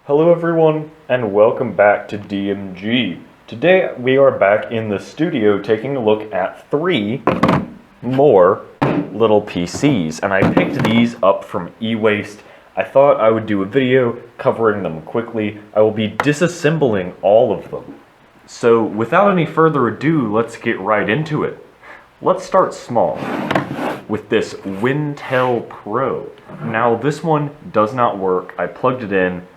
Hello everyone, and welcome back to DMG. Today we are back in the studio taking a look at 3 more little PCs, and I picked these up from e-waste. I thought I would do a video covering them quickly. I will be disassembling all of them. So without any further ado, let's get right into it. Let's start small with this Wintel Pro. Now this one does not work. I plugged it in.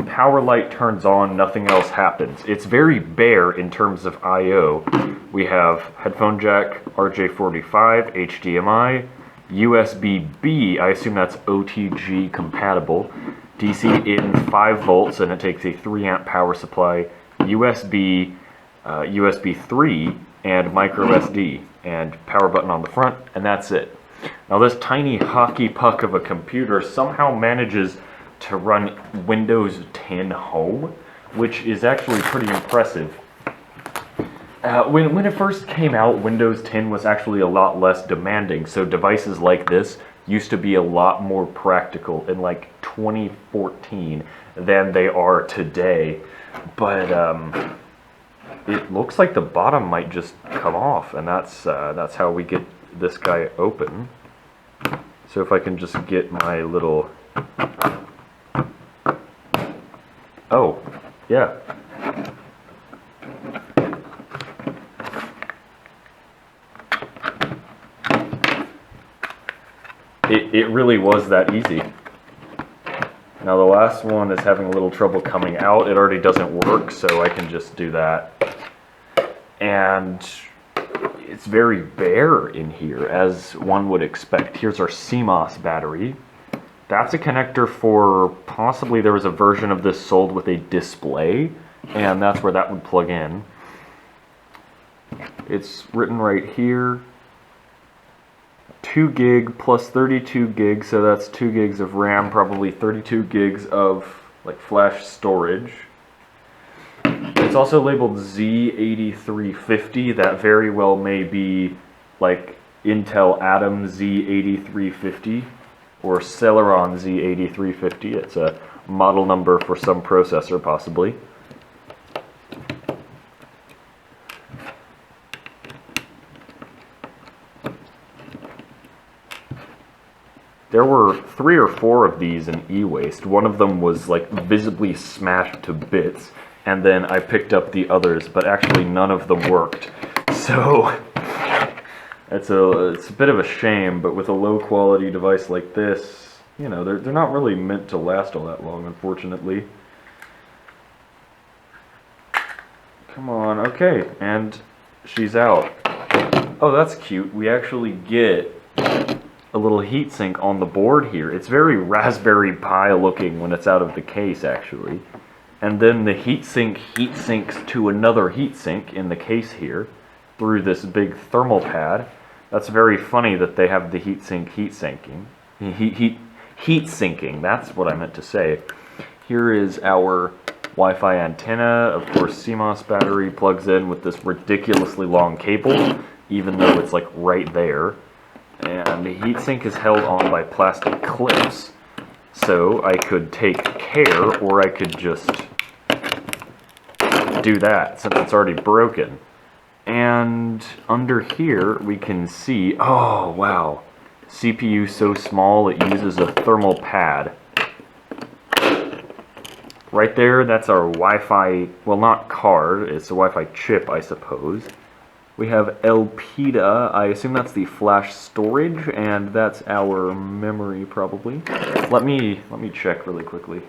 Power light turns on, nothing else happens. It's very bare in terms of I/O. We have headphone jack, RJ45, HDMI, USB-B, I assume that's OTG compatible, DC in 5 volts, and it takes a 3 amp power supply, USB, USB 3, and micro SD, and power button on the front, and that's it. Now this tiny hockey puck of a computer somehow manages to run Windows 10 Home, which is actually pretty impressive. When it first came out, Windows 10 was actually a lot less demanding, so devices like this used to be a lot more practical in like 2014 than they are today. But it looks like the bottom might just come off, and that's how we get this guy open. So if I can just get my little... Oh, yeah. It really was that easy. Now the last one is having a little trouble coming out. It already doesn't work, so I can just do that. And it's very bare in here, as one would expect. Here's our CMOS battery. That's a connector for, possibly there was a version of this sold with a display, and that's where that would plug in. It's written right here, 2 gig plus 32 gigs, so that's 2 gigs of RAM, probably 32 gigs of like flash storage. It's also labeled Z8350, that very well may be like Intel Atom Z8350. Or Celeron Z8350. It's a model number for some processor, possibly. There were 3 or 4 of these in e-waste. One of them was like visibly smashed to bits, and then I picked up the others, but actually none of them worked. So it's a bit of a shame, but with a low quality device like this, you know, they're not really meant to last all that long, unfortunately. Come on, okay, and she's out. Oh, that's cute. We actually get a little heatsink on the board here. It's very Raspberry Pi looking when it's out of the case, actually. And then the heatsink heatsinks to another heatsink in the case here through this big thermal pad. That's very funny that they have the heatsink heat sinking. That's what I meant to say. Here is our Wi-Fi antenna. Of course, CMOS battery plugs in with this ridiculously long cable, even though it's like right there. And the heatsink is held on by plastic clips. So I could take care, or I could just do that since it's already broken. And under here we can see, oh wow, CPU so small it uses a thermal pad. Right there, that's our Wi-Fi, well not card, it's a Wi-Fi chip I suppose. We have LPDA, I assume that's the flash storage, and that's our memory probably. Let me check really quickly.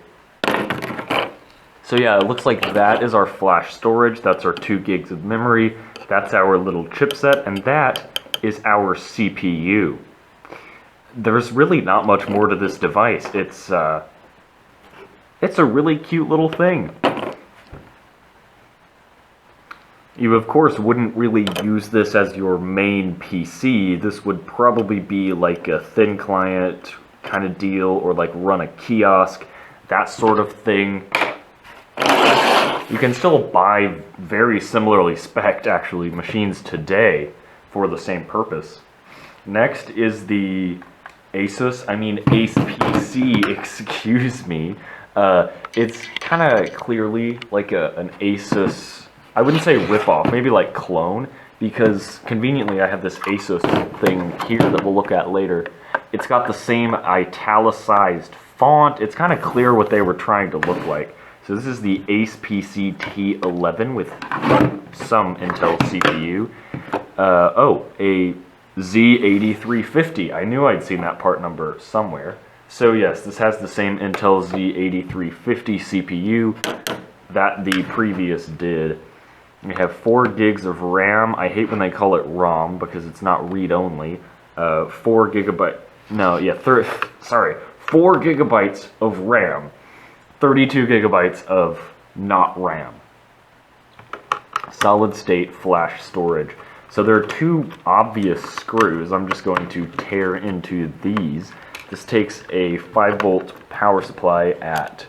So yeah, it looks like that is our flash storage, that's our 2 gigs of memory. That's our little chipset, and that is our CPU. There's really not much more to this device. It's a really cute little thing. You, of course, wouldn't really use this as your main PC. This would probably be like a thin client kind of deal, or like run a kiosk, that sort of thing. You can still buy very similarly spec'd, actually, machines today for the same purpose. Next is the Ace PC, excuse me. It's kind of clearly like an Asus, I wouldn't say ripoff, maybe like clone, because conveniently I have this Asus thing here that we'll look at later. It's got the same italicized font. It's kind of clear what they were trying to look like. So this is the Ace PC T11 with some Intel CPU. A Z8350. I knew I'd seen that part number somewhere. So yes, this has the same Intel Z8350 CPU that the previous did. We have 4 gigs of RAM. I hate when they call it ROM because it's not read-only. 4 gigabyte. No, yeah, 4 gigabytes of RAM. 32 gigabytes of not RAM. Solid state flash storage. So there are 2 obvious screws. I'm just going to tear into these. This takes a 5-volt power supply at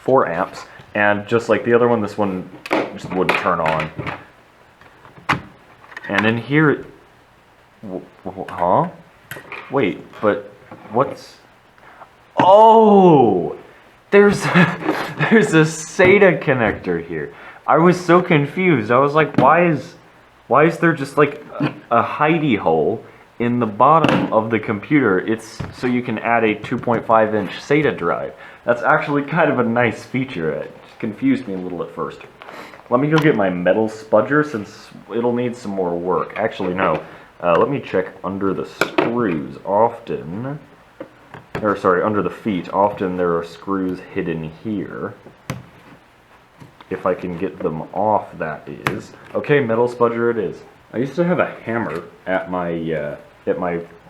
4 amps, and just like the other one, this one just wouldn't turn on. And in here, huh? Wait, but what's... Oh! There's a SATA connector here. I was so confused. I was like, why is there just like a hidey hole in the bottom of the computer? It's so you can add a 2.5-inch SATA drive. That's actually kind of a nice feature. It confused me a little at first. Let me go get my metal spudger since it'll need some more work. Actually, no. Let me check under the screws. Often, or sorry, under the feet. Often there are screws hidden here. If I can get them off, that is. Okay, metal spudger it is. I used to have a hammer at my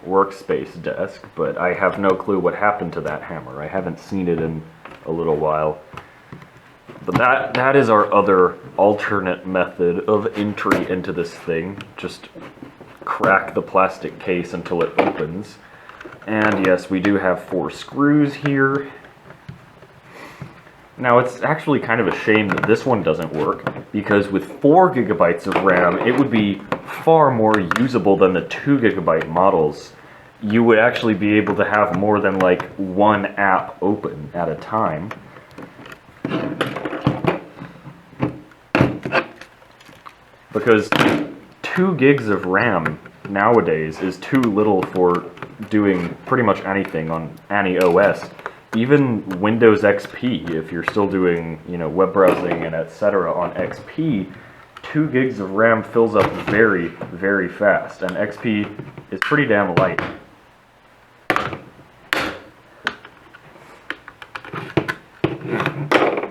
workspace desk, but I have no clue what happened to that hammer. I haven't seen it in a little while. But that is our other alternate method of entry into this thing. Just crack the plastic case until it opens. And yes, we do have 4 screws here. Now, it's actually kind of a shame that this one doesn't work, because with 4 gigabytes of RAM, it would be far more usable than the 2 gigabyte models. You would actually be able to have more than like 1 app open at a time. Because 2 gigs of RAM nowadays is too little for doing pretty much anything on any OS. Even Windows XP, if you're still doing, web browsing and etc. on XP, 2 gigs of RAM fills up very, very fast, and XP is pretty damn light.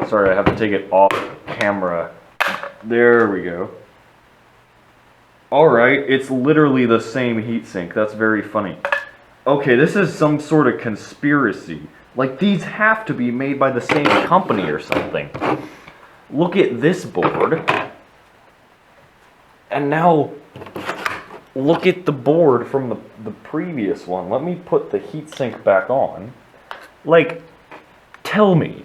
Sorry, I have to take it off camera. There we go. Alright, it's literally the same heatsink. That's very funny. Okay, this is some sort of conspiracy. Like, these have to be made by the same company or something. Look at this board. And now, look at the board from the previous one. Let me put the heatsink back on. Like, tell me.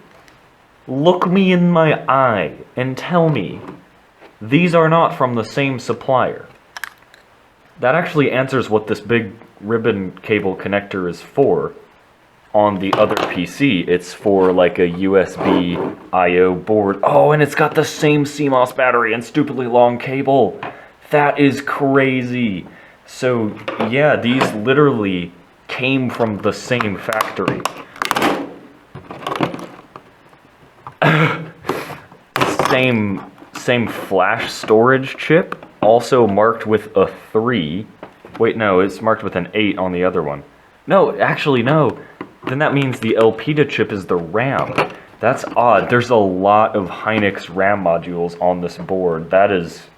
Look me in my eye and tell me these are not from the same supplier. That actually answers what this big ribbon cable connector is for. On the other PC, it's for like a USB I/O board. Oh, and it's got the same CMOS battery and stupidly long cable. That is crazy. So, yeah, these literally came from the same factory. Same flash storage chip, also marked with a 3. Wait, no, it's marked with an 8 on the other one. No, actually, no. Then that means the Elpida chip is the RAM. That's odd. There's a lot of Hynix RAM modules on this board. That is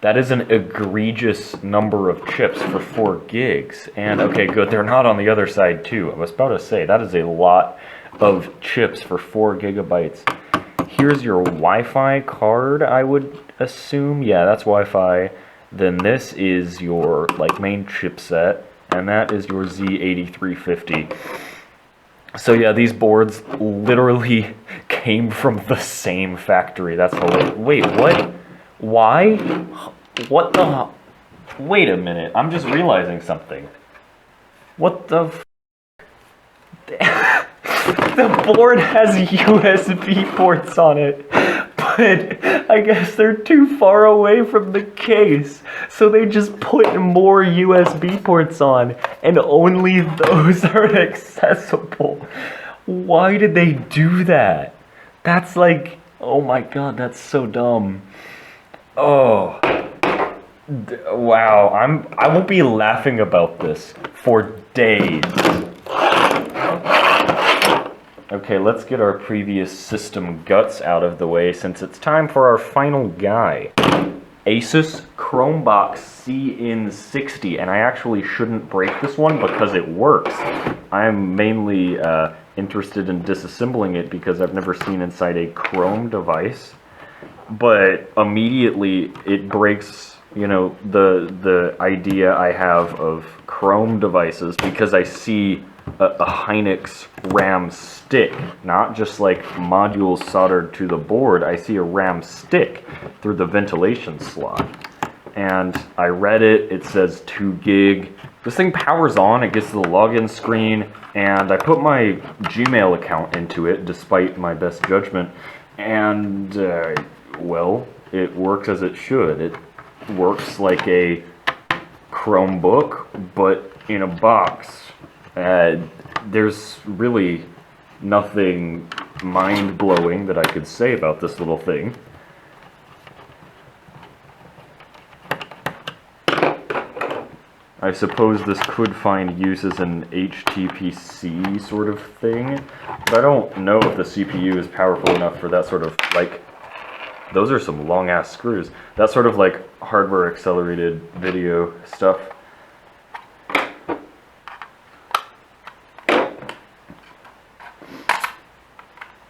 an egregious number of chips for 4 gigs. And okay, good, they're not on the other side too. I was about to say, that is a lot of chips for 4 gigabytes. Here's your Wi-Fi card, I would assume. Yeah, that's Wi-Fi. Then this is your main chipset. And that is your Z8350. So yeah, these boards literally came from the same factory. That's hilarious. Wait, what? Why? What the? Wait a minute. I'm just realizing something. What the? The board has USB ports on it, but I guess they're too far away from the case, so they just put more USB ports on, and only those are accessible. Why did they do that? That's like, oh my god, that's so dumb. Oh. Wow, I won't be laughing about this for days. Okay, let's get our previous system guts out of the way since it's time for our final guy. Asus Chromebox CN60, and I actually shouldn't break this one because it works. I'm mainly interested in disassembling it because I've never seen inside a Chrome device, but immediately it breaks, you know, the idea I have of Chrome devices because I see a Hynix RAM stick, not just like modules soldered to the board. I see a RAM stick through the ventilation slot. And I read it, it says 2 gig. This thing powers on, it gets to the login screen, and I put my Gmail account into it despite my best judgment, and well, it works as it should. It works like a Chromebook, but in a box. There's really nothing mind-blowing that I could say about this little thing. I suppose this could find use as an HTPC sort of thing, but I don't know if the CPU is powerful enough for that sort of, like, those are some long-ass screws. That sort of, like, hardware-accelerated video stuff.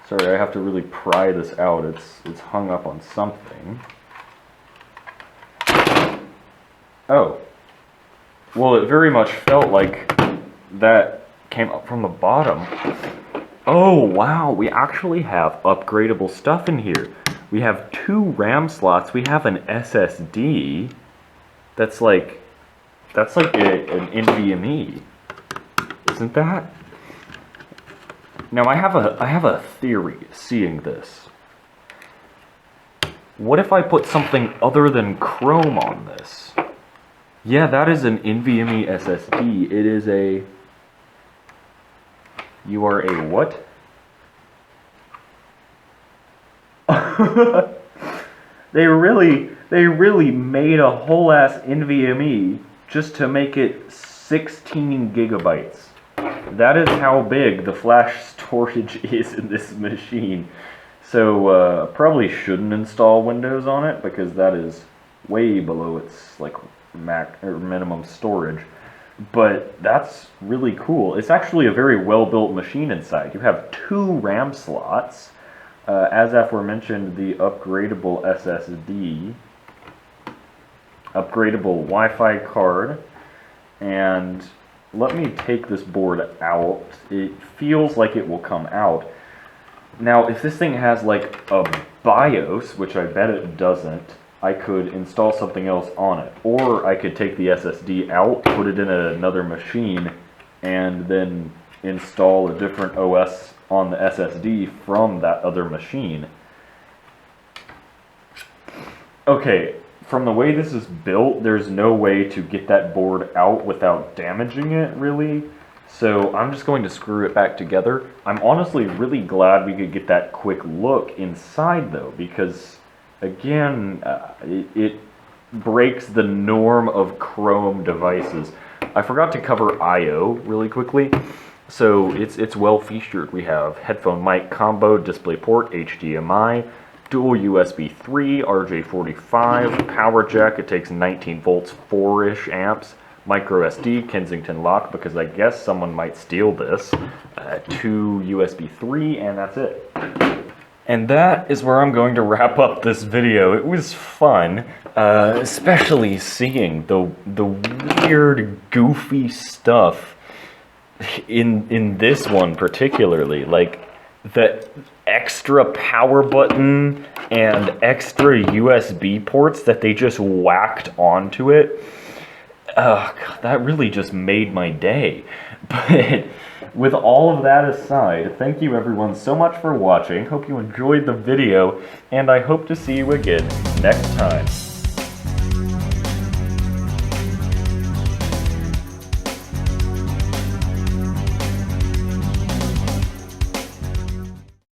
Sorry, I have to really pry this out. It's hung up on something. Oh. Well, it very much felt like that came up from the bottom. Oh, wow, we actually have upgradable stuff in here. We have 2 RAM slots. We have an SSD. That's like an NVMe. Isn't that? Now I have a theory seeing this. What if I put something other than Chrome on this? Yeah, that is an NVMe SSD. It is a... You are a what? They really made a whole ass NVMe just to make it 16 gigabytes. That is how big the flash storage is in this machine. So probably shouldn't install Windows on it because that is way below its like max or minimum storage. But that's really cool. It's actually a very well-built machine inside. You have 2 RAM slots, as aforementioned, the upgradable SSD, upgradable Wi-Fi card, and let me take this board out. It feels like it will come out. Now, if this thing has like a BIOS, which I bet it doesn't, I could install something else on it. Or I could take the SSD out, put it in another machine, and then install a different OS on the SSD from that other machine. Okay, from the way this is built, there's no way to get that board out without damaging it, really. So I'm just going to screw it back together. I'm honestly really glad we could get that quick look inside, though, because again, it breaks the norm of Chrome devices. I forgot to cover I/O really quickly, so it's well featured. We have headphone mic combo, DisplayPort, HDMI, dual USB 3, RJ45, power jack. It takes 19 volts, 4-ish amps. Micro SD, Kensington lock, because I guess someone might steal this. 2 USB 3, and that's it. And that is where I'm going to wrap up this video. It was fun, especially seeing the weird, goofy stuff in this one particularly. Like the extra power button and extra USB ports that they just whacked onto it. God, that really just made my day. But with all of that aside, thank you everyone so much for watching. Hope you enjoyed the video, and I hope to see you again next time.